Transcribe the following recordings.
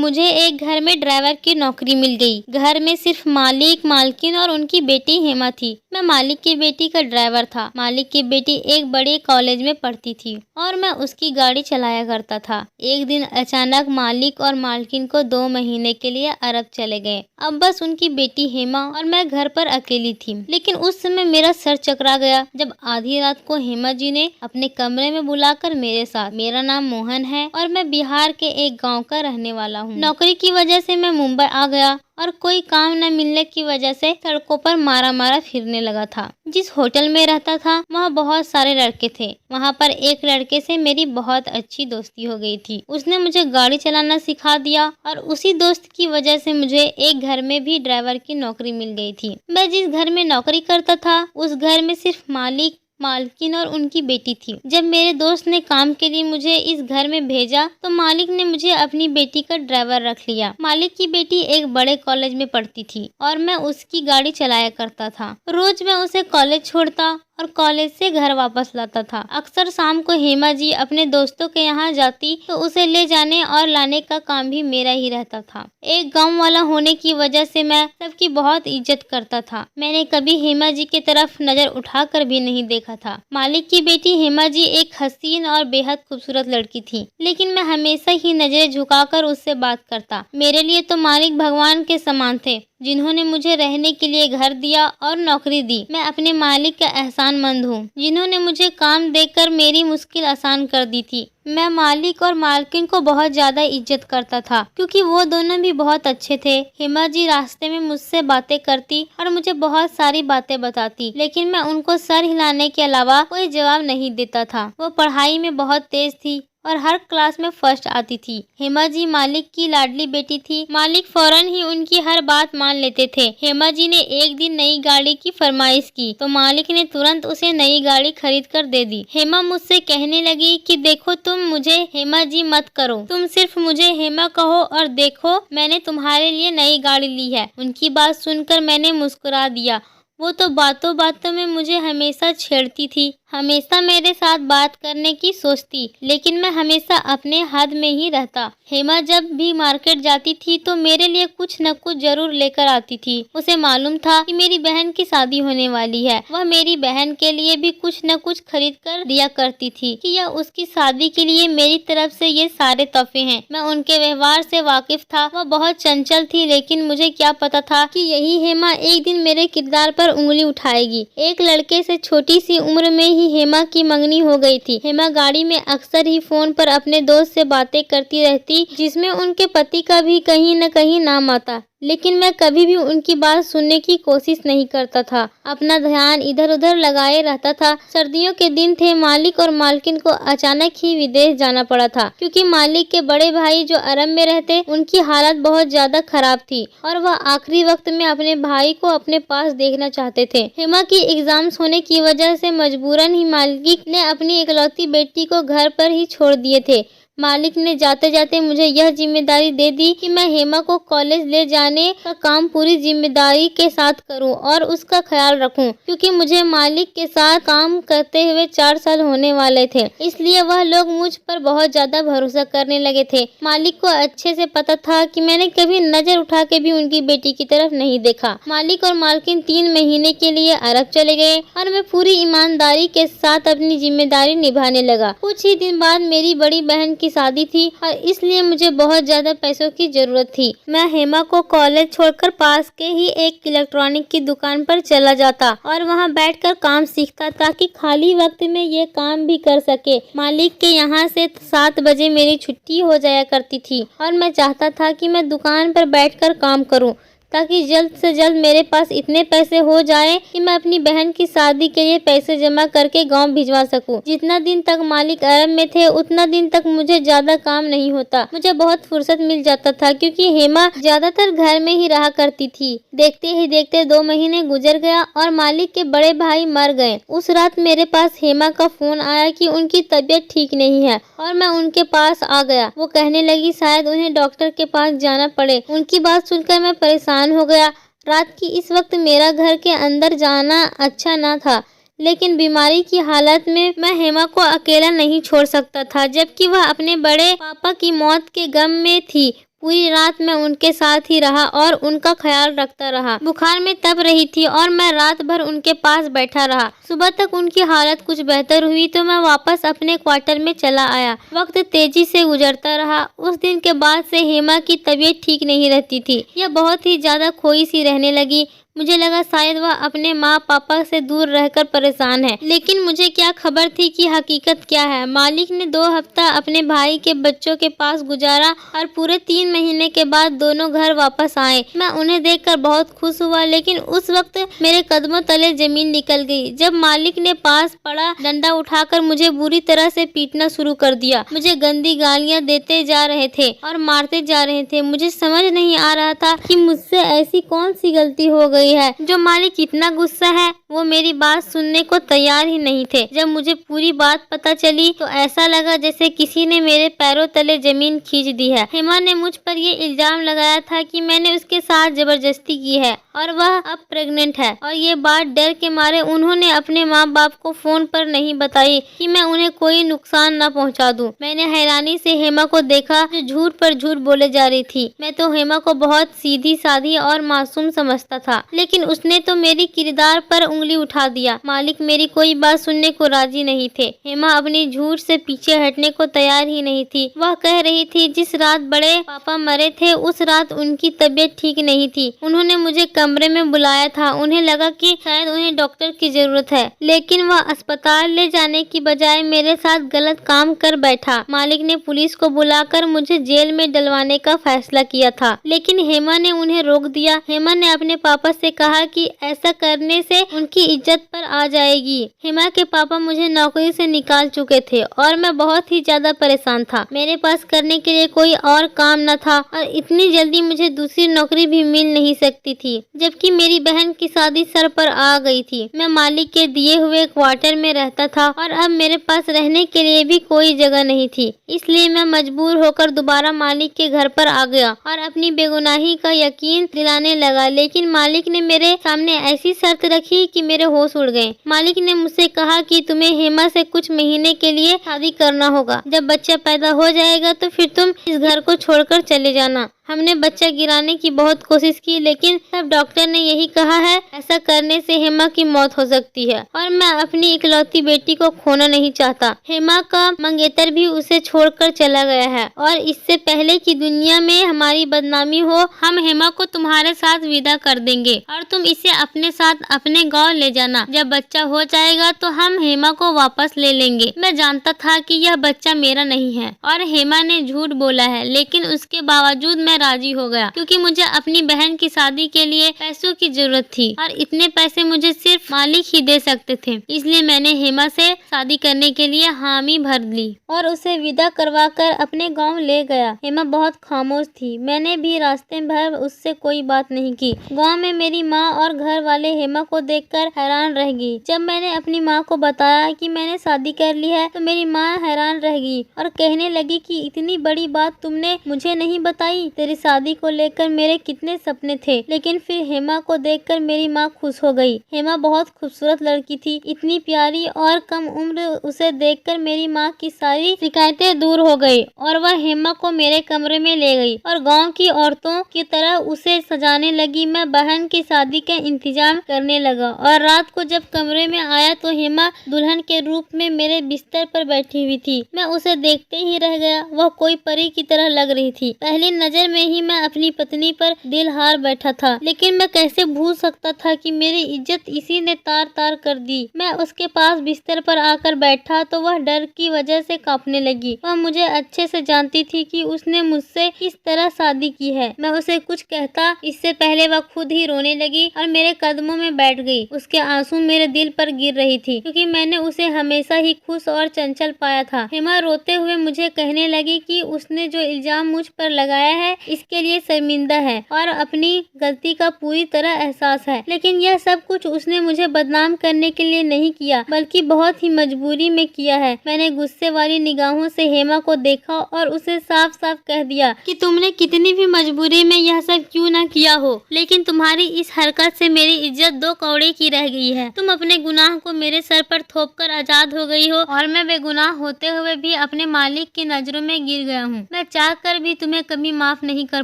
मुझे एक घर में ड्राइवर की नौकरी मिल गई। घर में सिर्फ मालिक, मालकिन और उनकी बेटी हेमा थी। मैं मालिक की बेटी का ड्राइवर था। मालिक की बेटी एक बड़े कॉलेज में पढ़ती थी और मैं उसकी गाड़ी चलाया करता था। एक दिन अचानक मालिक और मालकिन को 2 महीने के लिए अरब चले गए। अब बस उनकी बेटी हेमा और मैं घर पर अकेली थी। लेकिन उस समय मेरा सर चकरा गया जब आधी रात को हेमा जी ने अपने कमरे में बुलाकर मेरे साथ, मेरा नाम मोहन है और मैं बिहार के एक गांव का रहने वाला हूँ। नौकरी की वजह से मैं मुंबई आ गया और कोई काम न मिलने की वजह से सड़कों पर मारा फिरने लगा था। जिस होटल में रहता था वहाँ बहुत सारे लड़के थे। वहाँ पर एक लड़के से मेरी बहुत अच्छी दोस्ती हो गई थी। उसने मुझे गाड़ी चलाना सिखा दिया और उसी दोस्त की वजह से मुझे एक घर में भी ड्राइवर की नौकरी मिल गई थी। मैं जिस घर में नौकरी करता था उस घर में सिर्फ मालिक, मालकिन और उनकी बेटी थी। जब मेरे दोस्त ने काम के लिए मुझे इस घर में भेजा तो मालिक ने मुझे अपनी बेटी का ड्राइवर रख लिया। मालिक की बेटी एक बड़े कॉलेज में पढ़ती थी और मैं उसकी गाड़ी चलाया करता था। रोज मैं उसे कॉलेज छोड़ता और कॉलेज से घर वापस लाता था। अक्सर शाम को हेमा जी अपने दोस्तों के यहाँ जाती तो उसे ले जाने और लाने का काम भी मेरा ही रहता था। एक गांव वाला होने की वजह से मैं सबकी बहुत इज्जत करता था। मैंने कभी हेमा जी की तरफ नजर उठाकर भी नहीं देखा था। मालिक की बेटी हेमा जी एक हसीन और बेहद खूबसूरत लड़की थी, लेकिन मैं हमेशा ही नजरें झुकाकर उससे बात करता। मेरे लिए तो मालिक भगवान के समान थे, जिन्होंने मुझे रहने के लिए घर दिया और नौकरी दी। मैं अपने मालिक का एहसानमंद हूँ, जिन्होंने मुझे काम देकर मेरी मुश्किल आसान कर दी थी। मैं मालिक और मालकिन को बहुत ज्यादा इज्जत करता था क्योंकि वो दोनों भी बहुत अच्छे थे। हेमा जी रास्ते में मुझसे बातें करती और मुझे बहुत सारी बातें बताती, लेकिन मैं उनको सर हिलाने के अलावा कोई जवाब नहीं देता था। वो पढ़ाई में बहुत तेज थी और हर क्लास में फर्स्ट आती थी। हेमा जी मालिक की लाडली बेटी थी। मालिक फौरन ही उनकी हर बात मान लेते थे। हेमा जी ने एक दिन नई गाड़ी की फरमाइश की तो मालिक ने तुरंत उसे नई गाड़ी खरीद कर दे दी। हेमा मुझसे कहने लगी कि देखो, तुम मुझे हेमा जी मत करो, तुम सिर्फ मुझे हेमा कहो और देखो मैंने तुम्हारे लिए नई गाड़ी ली है। उनकी बात सुनकर मैंने मुस्कुरा दिया। वो तो बातों बातों में मुझे हमेशा छेड़ती थी, हमेशा मेरे साथ बात करने की सोचती, लेकिन मैं हमेशा अपने हद में ही रहता। हेमा जब भी मार्केट जाती थी तो मेरे लिए कुछ न कुछ जरूर लेकर आती थी। उसे मालूम था कि मेरी बहन की शादी होने वाली है। वह मेरी बहन के लिए भी कुछ न कुछ खरीद कर दिया करती थी कि यह उसकी शादी के लिए मेरी तरफ से ये सारे तोहफे हैं। मैं उनके व्यवहार से वाकिफ था। वह बहुत चंचल थी, लेकिन मुझे क्या पता था कि यही हेमा एक दिन मेरे किरदार पर उंगली उठाएगी। एक लड़के से छोटी सी उम्र में ही हेमा की मंगनी हो गई थी। हेमा गाड़ी में अक्सर ही फोन पर अपने दोस्त से बातें करती रहती, जिसमें उनके पति का भी कहीं न कहीं नाम आता, लेकिन मैं कभी भी उनकी बात सुनने की कोशिश नहीं करता था। अपना ध्यान इधर उधर लगाए रहता था। सर्दियों के दिन थे। मालिक और मालकिन को अचानक ही विदेश जाना पड़ा था क्योंकि मालिक के बड़े भाई जो अरब में रहते, उनकी हालत बहुत ज्यादा खराब थी और वह आखिरी वक्त में अपने भाई को अपने पास देखना चाहते थे। हेमा की एग्जाम्स होने की वजह से मजबूरन ही मालिक ने अपनी इकलौती बेटी को घर पर ही छोड़ दिए थे। मालिक ने जाते जाते मुझे यह जिम्मेदारी दे दी कि मैं हेमा को कॉलेज ले जाने का काम पूरी जिम्मेदारी के साथ करूं और उसका ख्याल रखूं, क्योंकि मुझे मालिक के साथ काम करते हुए 4 साल होने वाले थे। इसलिए वह लोग मुझ पर बहुत ज्यादा भरोसा करने लगे थे। मालिक को अच्छे से पता था कि मैंने कभी नजर उठा के भी उनकी बेटी की तरफ नहीं देखा। मालिक और मालकिन 3 महीने के लिए अरब चले गए और मैं पूरी ईमानदारी के साथ अपनी जिम्मेदारी निभाने लगा। कुछ ही दिन बाद मेरी बड़ी बहन की शादी थी और इसलिए मुझे बहुत ज्यादा पैसों की जरूरत थी। मैं हेमा को कॉलेज छोड़कर पास के ही एक इलेक्ट्रॉनिक की दुकान पर चला जाता और वहां बैठकर काम सीखता ताकि खाली वक्त में ये काम भी कर सके। मालिक के यहाँ से 7 बजे मेरी छुट्टी हो जाया करती थी और मैं चाहता था कि मैं दुकान पर बैठकर काम करूं ताकि जल्द से जल्द मेरे पास इतने पैसे हो जाएं कि मैं अपनी बहन की शादी के लिए पैसे जमा करके गांव भिजवा सकूं। जितना दिन तक मालिक अरब में थे उतना दिन तक मुझे ज्यादा काम नहीं होता। मुझे बहुत फुर्सत मिल जाता था क्योंकि हेमा ज्यादातर घर में ही रहा करती थी। देखते ही देखते 2 महीने गुजर गया और मालिक के बड़े भाई मर गए। उस रात मेरे पास हेमा का फोन आया कि उनकी तबीयत ठीक नहीं है और मैं उनके पास आ गया। वो कहने लगी शायद उन्हें डॉक्टर के पास जाना पड़े। उनकी बात सुनकर मैं परेशान हो गया। रात की इस वक्त मेरा घर के अंदर जाना अच्छा ना था, लेकिन बीमारी की हालत में मैं हेमा को अकेला नहीं छोड़ सकता था, जबकि वह अपने बड़े पापा की मौत के गम में थी। पूरी रात मैं उनके साथ ही रहा और उनका ख्याल रखता रहा। बुखार में तप रही थी और मैं रात भर उनके पास बैठा रहा। सुबह तक उनकी हालत कुछ बेहतर हुई तो मैं वापस अपने क्वार्टर में चला आया। वक्त तेजी से गुजरता रहा। उस दिन के बाद से हेमा की तबीयत ठीक नहीं रहती थी। यह बहुत ही ज्यादा खोई सी रहने लगी। मुझे लगा शायद वह अपने माँ पापा से दूर रहकर परेशान है, लेकिन मुझे क्या खबर थी कि हकीकत क्या है। मालिक ने 2 हफ्ता अपने भाई के बच्चों के पास गुजारा और पूरे 3 महीने के बाद दोनों घर वापस आए। मैं उन्हें देखकर बहुत खुश हुआ, लेकिन उस वक्त मेरे कदमों तले जमीन निकल गई जब मालिक ने पास पड़ा डंडा उठाकर मुझे बुरी तरह से पीटना शुरू कर दिया। मुझे गंदी गालियां देते जा रहे थे और मारते जा रहे थे। मुझे समझ नहीं आ रहा था कि मुझसे ऐसी कौन सी गलती हो गई है जो मालिक इतना गुस्सा है। वो मेरी बात सुनने को तैयार ही नहीं थे। जब मुझे पूरी बात पता चली तो ऐसा लगा जैसे किसी ने मेरे पैरों तले जमीन खींच दी है। हेमा ने मुझ पर ये इल्जाम लगाया था कि मैंने उसके साथ जबरदस्ती की है और वह अब प्रेग्नेंट है, और ये बात डर के मारे उन्होंने अपने माँ बाप को फोन पर नहीं बताई कि मैं उन्हें कोई नुकसान न पहुँचा दूं। मैंने हैरानी से हेमा को देखा जो झूठ पर झूठ बोले जा रही थी। मैं तो हेमा को बहुत सीधी साधी और मासूम समझता था, लेकिन उसने तो मेरी किरदार पर उंगली उठा दिया। मालिक मेरी कोई बात सुनने को राजी नहीं थे। हेमा अपनी झूठ से पीछे हटने को तैयार ही नहीं थी। वह कह रही थी जिस रात बड़े पापा मरे थे उस रात उनकी तबीयत ठीक नहीं थी। उन्होंने मुझे कमरे में बुलाया था। उन्हें लगा कि शायद उन्हें डॉक्टर की जरूरत है, लेकिन वह अस्पताल ले जाने की बजाय मेरे साथ गलत काम कर बैठा। मालिक ने पुलिस को बुलाकर मुझे जेल में डलवाने का फैसला किया था, लेकिन हेमा ने उन्हें रोक दिया। हेमा ने अपने पापा से कहा कि ऐसा करने से उनकी इज्जत पर आ जाएगी। हेमा के पापा मुझे नौकरी से निकाल चुके थे और मैं बहुत ही ज्यादा परेशान था। मेरे पास करने के लिए कोई और काम न था और इतनी जल्दी मुझे दूसरी नौकरी भी मिल नहीं सकती थी, जबकि मेरी बहन की शादी सर पर आ गई थी। मैं मालिक के दिए हुए क्वार्टर में रहता था और अब मेरे पास रहने के लिए भी कोई जगह नहीं थी। इसलिए मैं मजबूर होकर दोबारा मालिक के घर पर आ गया और अपनी बेगुनाही का यकीन दिलाने लगा, लेकिन मालिक ने मेरे सामने ऐसी शर्त रखी कि मेरे होश उड़ गए। मालिक ने मुझसे कहा कि तुम्हें हेमा से कुछ महीने के लिए शादी करना होगा। जब बच्चा पैदा हो जाएगा तो फिर तुम इस घर को छोड़कर चले जाना। हमने बच्चा गिराने की बहुत कोशिश की, लेकिन तब डॉक्टर ने यही कहा है ऐसा करने से हेमा की मौत हो सकती है और मैं अपनी इकलौती बेटी को खोना नहीं चाहता। हेमा का मंगेतर भी उसे छोड़कर चला गया है और इससे पहले कि दुनिया में हमारी बदनामी हो, हम हेमा को तुम्हारे साथ विदा कर देंगे और तुम इसे अपने साथ अपने गाँव ले जाना। जब बच्चा हो जाएगा तो हम हेमा को वापस ले लेंगे। मैं जानता था कि यह बच्चा मेरा नहीं है और हेमा ने झूठ बोला है, लेकिन उसके बावजूद मैं राजी हो गया क्योंकि मुझे अपनी बहन की शादी के लिए पैसों की जरूरत थी और इतने पैसे मुझे सिर्फ मालिक ही दे सकते थे। इसलिए मैंने हेमा से शादी करने के लिए हामी भर ली और उसे विदा करवाकर अपने गांव ले गया। हेमा बहुत खामोश थी। मैंने भी रास्ते भर उससे कोई बात नहीं की। गांव में मेरी माँ और घर वाले हेमा को देखकर हैरान रह गई। जब मैंने अपनी माँ को बताया कि मैंने शादी कर ली है तो मेरी माँ हैरान रह गई और कहने लगी कि इतनी बड़ी बात तुमने मुझे नहीं बताई। तेरी शादी को लेकर मेरे कितने सपने थे, लेकिन फिर हेमा को देखकर मेरी माँ खुश हो गई। हेमा बहुत खूबसूरत लड़की थी, इतनी प्यारी और कम उम्र। उसे देखकर मेरी माँ की सारी शिकायतें दूर हो गई और वह हेमा को मेरे कमरे में ले गई और गांव की औरतों की तरह उसे सजाने लगी। मैं बहन की शादी का इंतजाम करने लगा और रात को जब कमरे में आया तो हेमा दुल्हन के रूप में मेरे बिस्तर पर बैठी हुई थी। मैं उसे देखते ही रह गया। वह कोई परी की तरह लग रही थी। पहली नजर में ही मैं अपनी पत्नी पर दिल हार बैठा था, लेकिन मैं कैसे भूल सकता था कि मेरी इज्जत इसी ने तार तार कर दी। मैं उसके पास बिस्तर पर आकर बैठा तो वह डर की वजह से कांपने लगी। वह मुझे अच्छे से जानती थी कि उसने मुझसे किस तरह शादी की है। मैं उसे कुछ कहता इससे पहले वह खुद ही रोने लगी और मेरे कदमों में बैठ गई। उसके आंसू मेरे दिल पर गिर रही थी क्योंकि मैंने उसे हमेशा ही खुश और चंचल पाया था। हेमा रोते हुए मुझे कहने लगी कि उसने जो इल्जाम मुझ पर लगाया है इसके लिए शर्मिंदा है और अपनी गलती का पूरी तरह एहसास है, लेकिन यह सब कुछ उसने मुझे बदनाम करने के लिए नहीं किया बल्कि बहुत ही मजबूरी में किया है। मैंने गुस्से वाली निगाहों से हेमा को देखा और उसे साफ साफ कह दिया कि तुमने कितनी भी मजबूरी में यह सब क्यों ना किया हो, लेकिन तुम्हारी इस हरकत से मेरी इज्जत 2 कौड़े की रह गई है। तुम अपने गुनाह को मेरे सर पर थोपकर आजाद हो गई हो और मैं बेगुनाह होते हुए भी अपने मालिक की नजरों में गिर गया हूँ। मैं चाह कर भी तुम्हें कभी माफ नहीं नहीं कर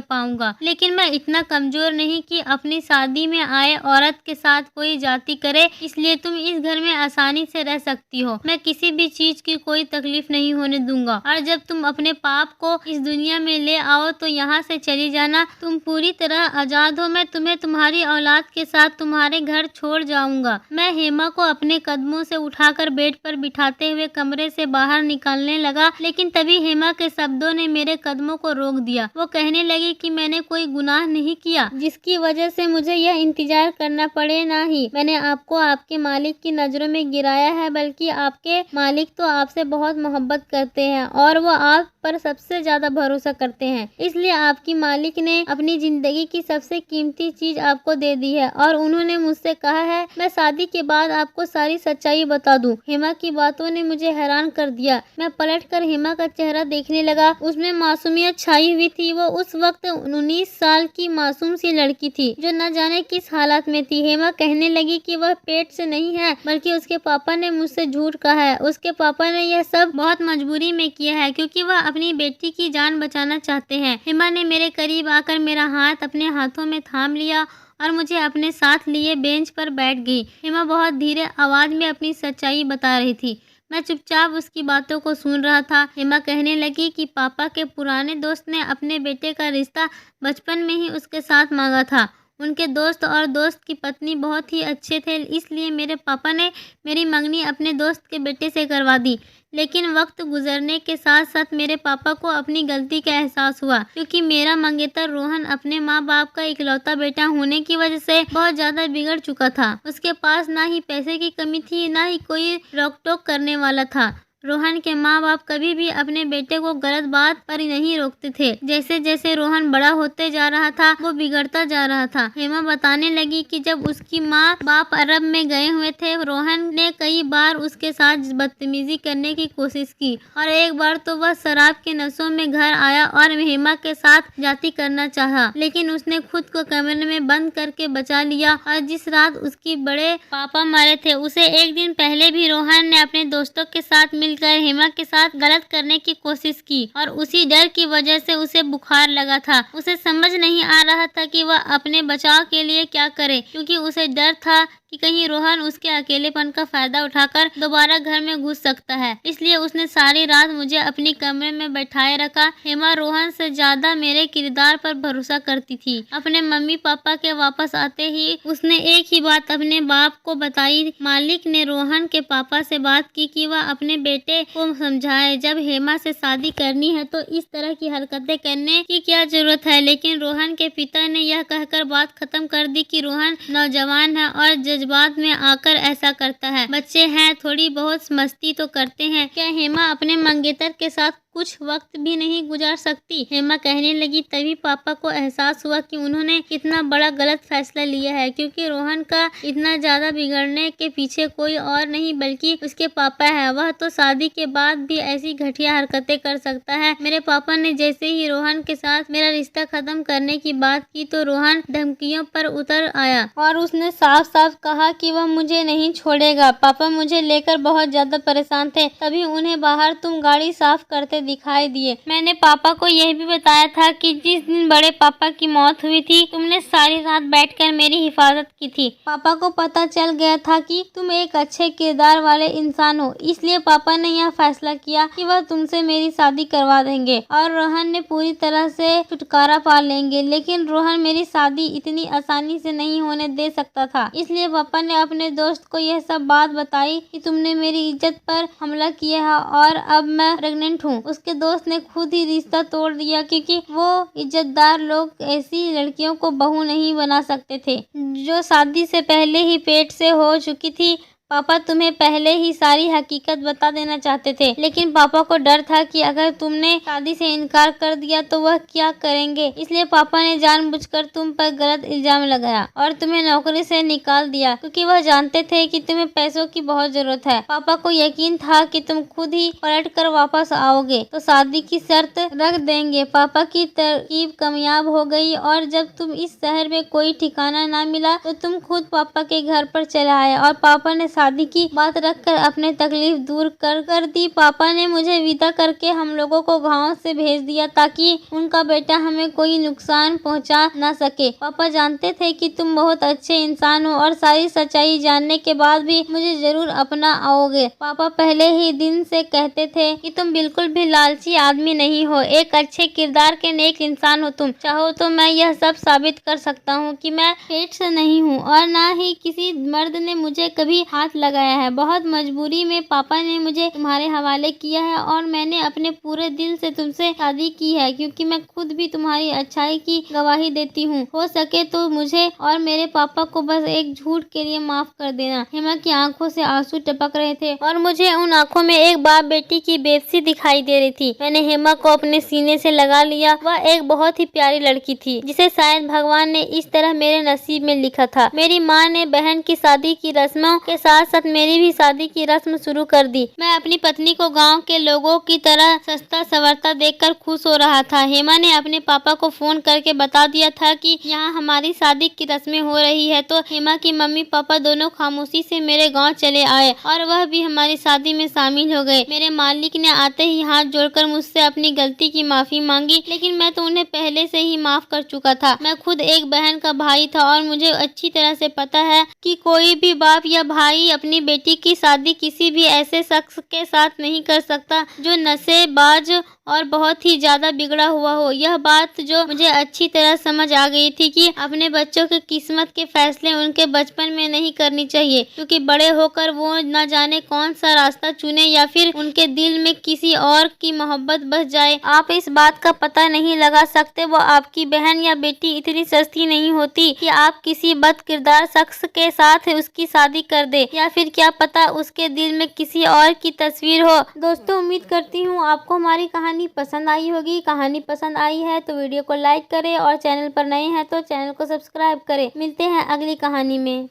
पाऊंगा, लेकिन मैं इतना कमजोर नहीं कि अपनी शादी में आए औरत के साथ कोई जाति करे, इसलिए तुम इस घर में आसानी से रह सकती हो। मैं किसी भी चीज की कोई तकलीफ नहीं होने दूंगा, और जब तुम अपने पाप को इस दुनिया में ले आओ तो यहाँ से चली जाना। तुम पूरी तरह आजाद हो। मैं तुम्हें तुम्हारी औलाद के साथ तुम्हारे घर छोड़ जाऊंगा। मैं हेमा को अपने कदमों से उठाकर बेड पर बिठाते हुए कमरे से बाहर निकलने लगा, लेकिन तभी हेमा के शब्दों ने मेरे कदमों को रोक दिया। वो कहने लगी कि मैंने कोई गुनाह नहीं किया जिसकी वजह से मुझे यह इंतजार करना पड़े, ना ही मैंने आपको आपके मालिक की नजरों में गिराया है, बल्कि आपके मालिक तो आपसे बहुत मोहब्बत करते हैं और वो आप पर सबसे ज्यादा भरोसा करते हैं। इसलिए आपकी मालिक ने अपनी जिंदगी की सबसे कीमती चीज आपको दे दी है और उन्होंने मुझसे कहा है मैं शादी के बाद आपको सारी सच्चाई बता दूं। हेमा की बातों ने मुझे हैरान कर दिया। मैं पलटकर हेमा का चेहरा देखने लगा। उसमें मासूमियत छाई हुई थी। वो उस वक्त 19 साल की मासूम सी लड़की थी जो न जाने किस हालत में थी। हेमा कहने लगी कि वह पेट से नहीं है, बल्कि उसके पापा ने मुझसे झूठ कहा है। उसके पापा ने यह सब बहुत मजबूरी में किया है, क्योंकि वह अपनी बेटी की जान बचाना चाहते हैं। हेमा ने मेरे करीब आकर मेरा हाथ अपने हाथों में थाम लिया और मुझे अपने साथ लिए बेंच पर बैठ गई। हेमा बहुत धीरे आवाज में अपनी सच्चाई बता रही थी। मैं चुपचाप उसकी बातों को सुन रहा था। हेमा कहने लगी कि पापा के पुराने दोस्त ने अपने बेटे का रिश्ता बचपन में ही उसके साथ मांगा था। उनके दोस्त और दोस्त की पत्नी बहुत ही अच्छे थे, इसलिए मेरे पापा ने मेरी मंगनी अपने दोस्त के बेटे से करवा दी। लेकिन वक्त गुजरने के साथ साथ मेरे पापा को अपनी गलती का एहसास हुआ, क्योंकि मेरा मंगेतर रोहन अपने माँ बाप का इकलौता बेटा होने की वजह से बहुत ज्यादा बिगड़ चुका था। उसके पास ना ही पैसे की कमी थी, ना ही कोई रोक टोक करने वाला था। रोहन के माँ बाप कभी भी अपने बेटे को गलत बात पर नहीं रोकते थे। जैसे जैसे रोहन बड़ा होते जा रहा था वो बिगड़ता जा रहा था। हेमा बताने लगी कि जब उसकी माँ बाप अरब में गए हुए थे, रोहन ने कई बार उसके साथ बदतमीजी करने की कोशिश की और एक बार तो वह शराब के नशों में घर आया और हेमा के साथ जाति करना चाहा, लेकिन उसने खुद को कमरे में बंद करके बचा लिया। और जिस रात उसकी बड़े पापा मरे थे, उसे एक दिन पहले भी रोहन ने अपने दोस्तों के साथ मिलकर हेमा के साथ गलत करने की कोशिश की और उसी डर की वजह से उसे बुखार लगा था। उसे समझ नहीं आ रहा था कि वह अपने बचाव के लिए क्या करे, क्योंकि उसे डर था कि कहीं रोहन उसके अकेलेपन का फायदा उठाकर दोबारा घर में घुस सकता है। इसलिए उसने सारी रात मुझे अपनी कमरे में बैठाए रखा। हेमा रोहन से ज्यादा मेरे किरदार पर भरोसा करती थी। अपने मम्मी पापा के वापस आते ही उसने एक ही बात अपने बाप को बताई। मालिक ने रोहन के पापा से बात की कि वह अपने बेटे को समझाए, जब हेमा से शादी करनी है तो इस तरह की हरकतें करने की क्या जरूरत है। लेकिन रोहन के पिता ने यह कहकर बात खत्म कर दी कि रोहन नौजवान है और जज्बात में आकर ऐसा करता है। बच्चे हैं, थोड़ी बहुत मस्ती तो करते हैं। क्या हेमा अपने मंगेतर के साथ कुछ वक्त भी नहीं गुजार सकती? हेमा कहने लगी। तभी पापा को एहसास हुआ कि उन्होंने कितना बड़ा गलत फैसला लिया है, क्योंकि रोहन का इतना ज्यादा बिगड़ने के पीछे कोई और नहीं बल्कि उसके पापा है। वह तो शादी के बाद भी ऐसी घटिया हरकतें कर सकता है। मेरे पापा ने जैसे ही रोहन के साथ मेरा रिश्ता खत्म करने की बात की तो रोहन धमकियों पर उतर आया और उसने साफ साफ कहा कि वह मुझे नहीं छोड़ेगा। पापा मुझे लेकर बहुत ज्यादा परेशान थे। तभी उन्हें बाहर तुम गाड़ी साफ करते दिखाई दिए। मैंने पापा को यह भी बताया था कि जिस दिन बड़े पापा की मौत हुई थी तुमने सारी रात बैठकर मेरी हिफाजत की थी। पापा को पता चल गया था कि तुम एक अच्छे किरदार वाले इंसान हो, इसलिए पापा ने यह फैसला किया कि वह तुमसे मेरी शादी करवा देंगे और रोहन ने पूरी तरह से छुटकारा पा लेंगे। लेकिन रोहन मेरी शादी इतनी आसानी से नहीं होने दे सकता था, इसलिए पापा ने अपने दोस्त को यह सब बात बताई कि तुमने मेरी इज्जत पर हमला किया है और अब मैं प्रेग्नेंट हूँ। उसके दोस्त ने खुद ही रिश्ता तोड़ दिया, क्योंकि वो इज्जतदार लोग ऐसी लड़कियों को बहू नहीं बना सकते थे जो शादी से पहले ही पेट से हो चुकी थी। पापा तुम्हें पहले ही सारी हकीकत बता देना चाहते थे, लेकिन पापा को डर था कि अगर तुमने शादी से इनकार कर दिया तो वह क्या करेंगे। इसलिए पापा ने जानबूझकर तुम पर गलत इल्जाम लगाया और तुम्हें नौकरी से निकाल दिया, क्योंकि वह जानते थे कि तुम्हें पैसों की बहुत जरूरत है। पापा को यकीन था कि तुम खुद ही पलट कर वापस आओगे तो शादी की शर्त रख देंगे। पापा की तरकीब कामयाब हो गई और जब तुम इस शहर में कोई ठिकाना ना मिला तो तुम खुद पापा के घर पर चले आए और पापा ने शादी की बात रखकर अपने तकलीफ दूर कर दी। पापा ने मुझे विदा करके हम लोगों को गांव से भेज दिया ताकि उनका बेटा हमें कोई नुकसान पहुंचा ना सके। पापा जानते थे कि तुम बहुत अच्छे इंसान हो और सारी सच्चाई जानने के बाद भी मुझे जरूर अपना आओगे। पापा पहले ही दिन से कहते थे कि तुम बिल्कुल भी लालची आदमी नहीं हो, एक अच्छे किरदार के नेक इंसान हो। तुम चाहो तो मैं यह सब साबित कर सकता हूँ कि मैं पेट से नहीं हूँ और ना ही किसी मर्द ने मुझे कभी हाथ लगाया है। बहुत मजबूरी में पापा ने मुझे तुम्हारे हवाले किया है और मैंने अपने पूरे दिल से तुमसे शादी की है क्योंकि मैं खुद भी तुम्हारी अच्छाई की गवाही देती हूँ। हो सके तो मुझे और मेरे पापा को बस एक झूठ के लिए माफ कर देना। हेमा की आंखों से आंसू टपक रहे थे और मुझे उन आंखों में एक बाप बेटी की बेबसी दिखाई दे रही थी। मैंने हेमा को अपने सीने से लगा लिया। वह एक बहुत ही प्यारी लड़की थी जिसे शायद भगवान ने इस तरह मेरे नसीब में लिखा था। मेरी माँ ने बहन की शादी की रस्मों के साथ साथ मेरी भी शादी की रस्म शुरू कर दी। मैं अपनी पत्नी को गाँव के लोगों की तरह सस्ता संवरता देखकर खुश हो रहा था। हेमा ने अपने पापा को फोन करके बता दिया था कि यहाँ हमारी शादी की रस्में हो रही है, तो हेमा की मम्मी पापा दोनों खामोशी से मेरे गांव चले आए और वह भी हमारी शादी में शामिल हो गए। मेरे मालिक ने आते ही हाथ जोड़कर मुझसे अपनी गलती की माफी मांगी, लेकिन मैं तो उन्हें पहले से ही माफ कर चुका था। मैं खुद एक बहन का भाई था और मुझे अच्छी तरह से पता है कि कोई भी बाप या भाई अपनी बेटी की शादी किसी भी ऐसे शख्स के साथ नहीं कर सकता जो नशेबाज और बहुत ही ज्यादा बिगड़ा हुआ हो। यह बात जो मुझे अच्छी तरह समझ आ गई थी कि अपने बच्चों की किस्मत के फैसले उनके बचपन में नहीं करनी चाहिए क्योंकि बड़े होकर वो न जाने कौन सा रास्ता चुने या फिर उनके दिल में किसी और की मोहब्बत बस जाए। आप इस बात का पता नहीं लगा सकते वो आपकी बहन या बेटी इतनी सस्ती नहीं होती कि आप किसी बद किरदार शख्स के साथ उसकी शादी कर दे या फिर क्या पता उसके दिल में किसी और की तस्वीर हो। दोस्तों, उम्मीद करती हूँ आपको हमारी कहानी पसंद आई होगी। कहानी पसंद आई है तो वीडियो को लाइक करें और चैनल पर नए हैं तो चैनल को सब्सक्राइब करें। मिलते हैं अगली कहानी में।